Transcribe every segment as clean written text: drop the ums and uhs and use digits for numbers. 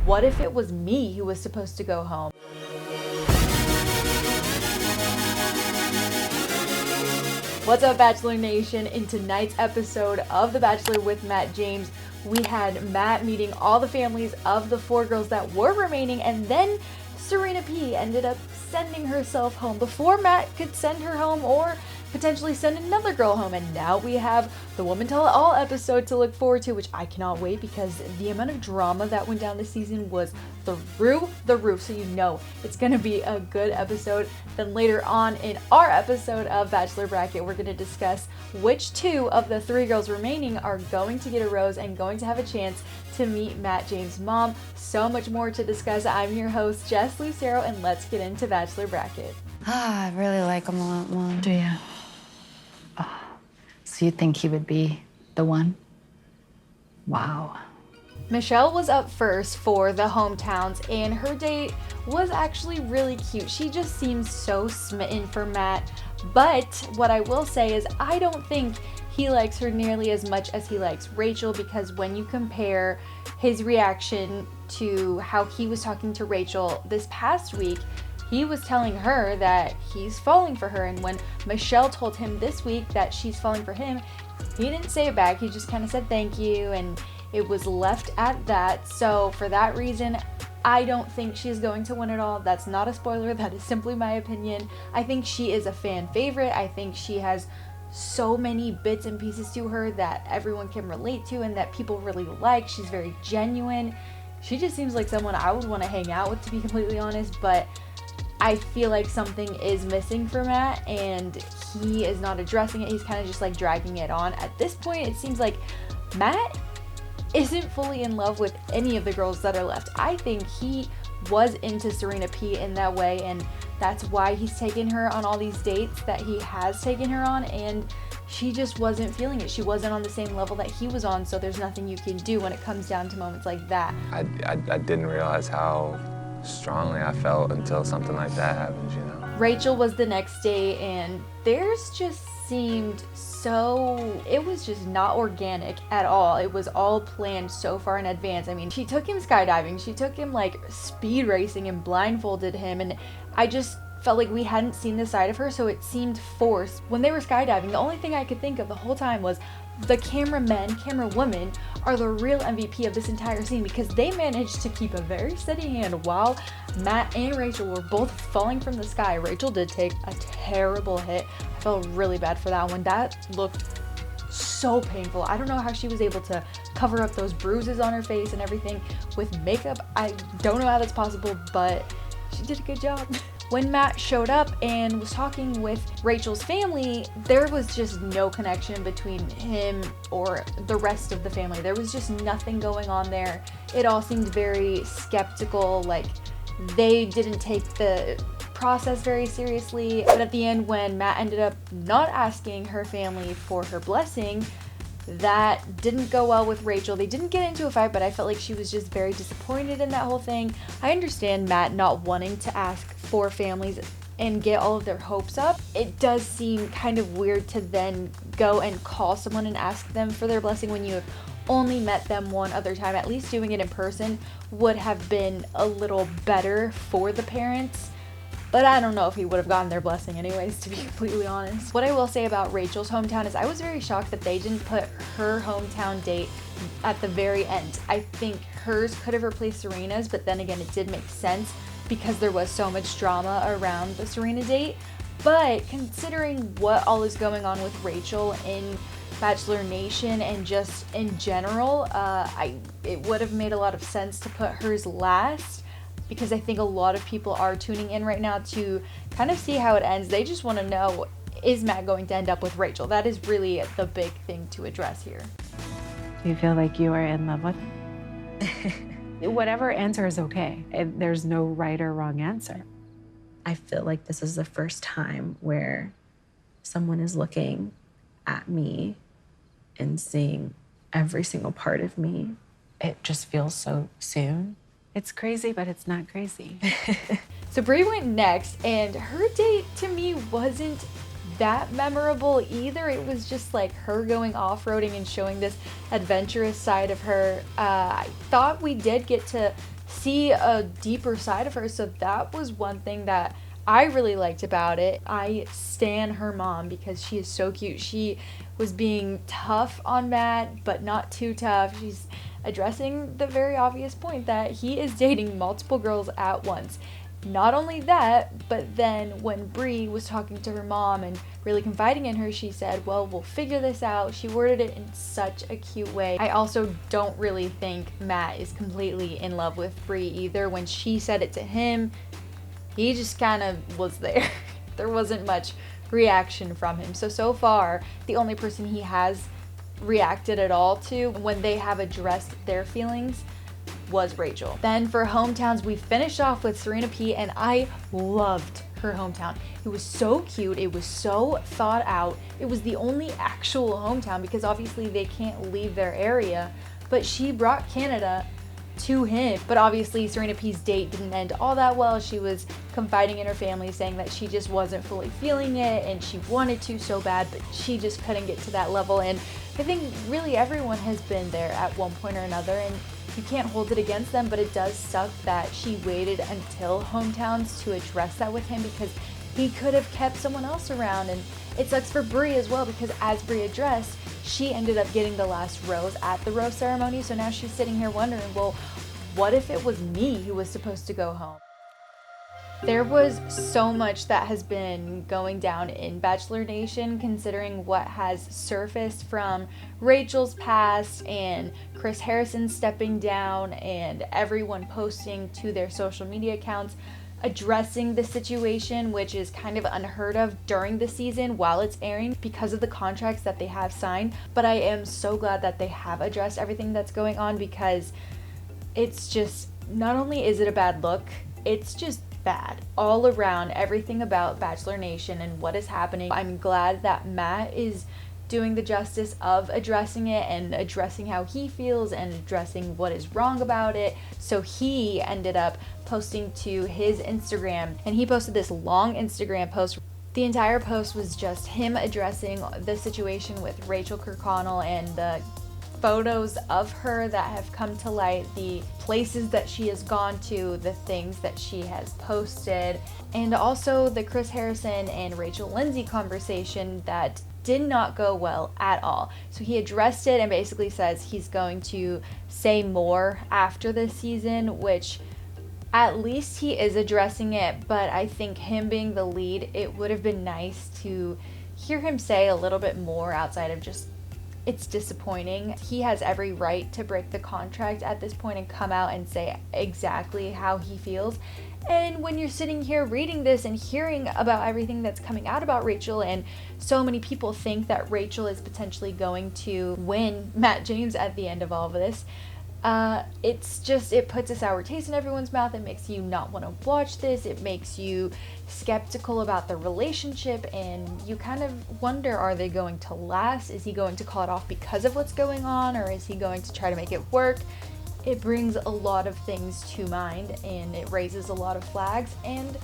what if it was me who was supposed to go home? What's up, Bachelor Nation? In tonight's episode of The Bachelor with Matt James, we had Matt meeting all the families of the 4 girls that were remaining, and then Serena P ended up sending herself home before Matt could send her home or potentially send another girl home. And now we have the Woman Tell It All episode to look forward to, which I cannot wait because the amount of drama that went down this season was through the roof. So you know it's going to be a good episode. Then later on in our episode of Bachelor Bracket, we're going to discuss which 2 of the 3 girls remaining are going to get a rose and going to have a chance to meet Matt James' mom. So much more to discuss. I'm your host, Jess Lucero, and let's get into Bachelor Bracket. I really like him a lot more. Do you? Oh, so you think he would be the one? Wow. Michelle was up first for the hometowns, and her date was actually really cute. She just seems so smitten for Matt, but what I will say is I don't think he likes her nearly as much as he likes Rachel, because when you compare his reaction to how he was talking to Rachel this past week, he was telling her that he's falling for her, and when Michelle told him this week that she's falling for him, he didn't say it back. He just kind of said thank you, and it was left at that. So for that reason, I don't think she's going to win it all. That's not a spoiler. That is simply my opinion. I think she is a fan favorite. I think she has so many bits and pieces to her that everyone can relate to and that people really like. She's very genuine. She just seems like someone I would want to hang out with, to be completely honest, but I feel like something is missing for Matt, and he is not addressing it. He's kind of just like dragging it on. At this point, it seems like Matt isn't fully in love with any of the girls that are left. I think he was into Serena P in that way, and that's why he's taken her on all these dates that he has taken her on, and she just wasn't feeling it. She wasn't on the same level that he was on, so there's nothing you can do when it comes down to moments like that. I didn't realize how strongly I felt until something like that happens, you know. Rachel was the next day, and theirs just seemed so, it was just not organic at all. It was all planned so far in advance. I mean, she took him skydiving, she took him like speed racing and blindfolded him, and I just felt like we hadn't seen this side of her, so it seemed forced. When they were skydiving, the only thing I could think of the whole time was the camerawoman are the real MVP of this entire scene, because they managed to keep a very steady hand while Matt and Rachel were both falling from the sky. Rachel did take a terrible hit. I felt really bad for that one. That looked so painful. I don't know how she was able to cover up those bruises on her face and everything with makeup. I don't know how that's possible, but she did a good job. When Matt showed up and was talking with Rachel's family, there was just no connection between him or the rest of the family. There was just nothing going on there. It all seemed very skeptical, like they didn't take the process very seriously. But at the end, when Matt ended up not asking her family for her blessing, that didn't go well with Rachel. They didn't get into a fight, but I felt like she was just very disappointed in that whole thing. I understand Matt not wanting to ask for families and get all of their hopes up. It does seem kind of weird to then go and call someone and ask them for their blessing when you have only met them one other time. At least doing it in person would have been a little better for the parents. But I don't know if he would have gotten their blessing anyways, to be completely honest. What I will say about Rachel's hometown is I was very shocked that they didn't put her hometown date at the very end. I think hers could have replaced Serena's, but then again, it did make sense because there was so much drama around the Serena date. But considering what all is going on with Rachel in Bachelor Nation and just in general, it would have made a lot of sense to put hers last, because I think a lot of people are tuning in right now to kind of see how it ends. They just want to know, is Matt going to end up with Rachel? That is really the big thing to address here. Do you feel like you are in love with him? Whatever answer is okay. There's no right or wrong answer. I feel like this is the first time where someone is looking at me and seeing every single part of me. It just feels so soon. It's crazy, but it's not crazy. So Brie went next, and her date to me wasn't that memorable either. It was just like her going off-roading and showing this adventurous side of her. I thought we did get to see a deeper side of her. So that was one thing that I really liked about it. I stan her mom because she is so cute. She was being tough on Matt, but not too tough. She's addressing the very obvious point that he is dating multiple girls at once. Not only that, but then when Bree was talking to her mom and really confiding in her, she said, well, we'll figure this out. She worded it in such a cute way. I also don't really think Matt is completely in love with Bree either. When she said it to him, he just kind of was there. There wasn't much reaction from him. So far, the only person he has reacted at all to when they have addressed their feelings was Rachel. Then for hometowns, we finished off with Serena P, and I loved her hometown. It was so cute. It was so thought out. It was the only actual hometown because obviously they can't leave their area, but she brought Canada to him. But obviously Serena P's date didn't end all that well. She was confiding in her family, saying that she just wasn't fully feeling it and she wanted to so bad, but she just couldn't get to that level. And I think really everyone has been there at one point or another, and you can't hold it against them, but it does suck that she waited until hometowns to address that with him because he could have kept someone else around. And it sucks for Bree as well because as Bree addressed, she ended up getting the last rose at the rose ceremony. So now she's sitting here wondering, well, what if it was me who was supposed to go home? There was so much that has been going down in Bachelor Nation, considering what has surfaced from Rachel's past and Chris Harrison stepping down and everyone posting to their social media accounts addressing the situation, which is kind of unheard of during the season while it's airing because of the contracts that they have signed. But I am so glad that they have addressed everything that's going on because it's just, not only is it a bad look, it's just bad all around. Everything about Bachelor Nation and what is happening, I'm glad that Matt is doing the justice of addressing it and addressing how he feels and addressing what is wrong about it. So he ended up posting to his Instagram, and he posted this long Instagram post. The entire post was just him addressing the situation with Rachel Kirkconnell and the photos of her that have come to light, the places that she has gone to, the things that she has posted, and also the Chris Harrison and Rachel Lindsay conversation that did not go well at all. So he addressed it and basically says he's going to say more after this season, which at least he is addressing it. But I think him being the lead, it would have been nice to hear him say a little bit more outside of just, it's disappointing. He has every right to break the contract at this point and come out and say exactly how he feels. And when you're sitting here reading this and hearing about everything that's coming out about Rachel, and so many people think that Rachel is potentially going to win Matt James at the end of all of this, it's just, it puts a sour taste in everyone's mouth. It makes you not want to watch this. It makes you skeptical about the relationship, and you kind of wonder, are they going to last? Is he going to call it off because of what's going on, or is he going to try to make it work? It brings a lot of things to mind, and it raises a lot of flags, and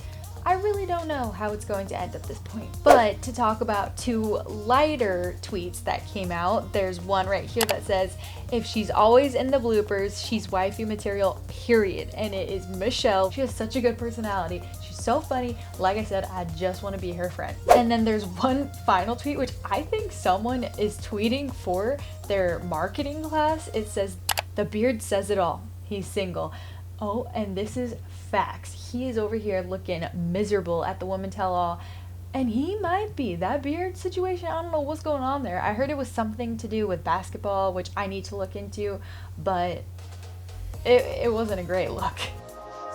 I really don't know how it's going to end at this point. But to talk about two lighter tweets that came out, there's one right here that says, if she's always in the bloopers, she's wifey material, period. And it is Michelle. She has such a good personality. She's so funny. Like I said, I just want to be her friend. And then there's one final tweet, which I think someone is tweeting for their marketing class. It says, the beard says it all. He's single. Oh, and this is facts. He is over here looking miserable at the Woman Tell All, and he might be. That beard situation, I don't know what's going on there. I heard it was something to do with basketball, which I need to look into, but it wasn't a great look.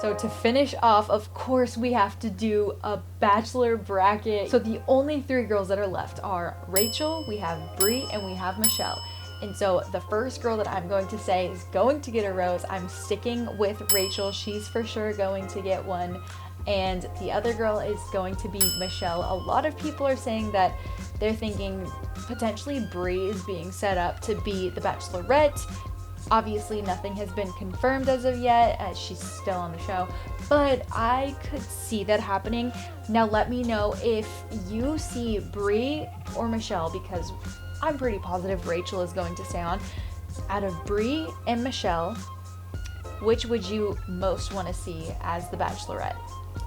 So to finish off, of course, we have to do a Bachelor bracket. So the only three girls that are left are Rachel, we have Bree, and we have Michelle. And so the first girl that I'm going to say is going to get a rose. I'm sticking with Rachel. She's for sure going to get one. And the other girl is going to be Michelle. A lot of people are saying that they're thinking potentially Bree is being set up to be the Bachelorette. Obviously, nothing has been confirmed as of yet, as she's still on the show. But I could see that happening. Now let me know if you see Bree or Michelle, because I'm pretty positive Rachel is going to stay on. Out of Bree and Michelle, which would you most want to see as the Bachelorette?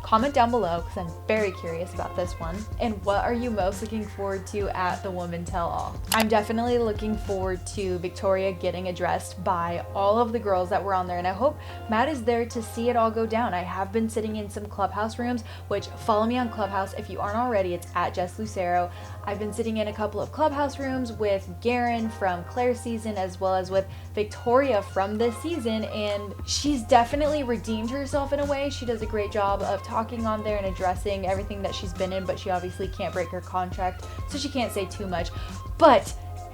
Comment down below because I'm very curious about this one. And what are you most looking forward to at the Woman Tell All? I'm definitely looking forward to Victoria getting addressed by all of the girls that were on there, and I hope Matt is there to see it all go down. I have been sitting in some Clubhouse rooms, which follow me on Clubhouse if you aren't already. It's at Jess Lucero. I've been sitting in a couple of Clubhouse rooms with Garen from Claire's season as well as with Victoria from this season, and she's definitely redeemed herself in a way. She does a great job of talking on there and addressing everything that she's been in, but she obviously can't break her contract, so she can't say too much. But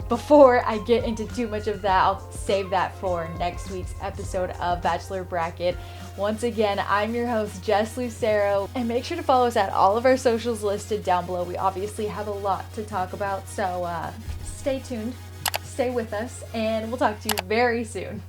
before I get into too much of that, I'll save that for next week's episode of Bachelor Bracket. Once again, I'm your host, Jess Lucero, and make sure to follow us at all of our socials listed down below. We obviously have a lot to talk about, so stay tuned, stay with us, and we'll talk to you very soon.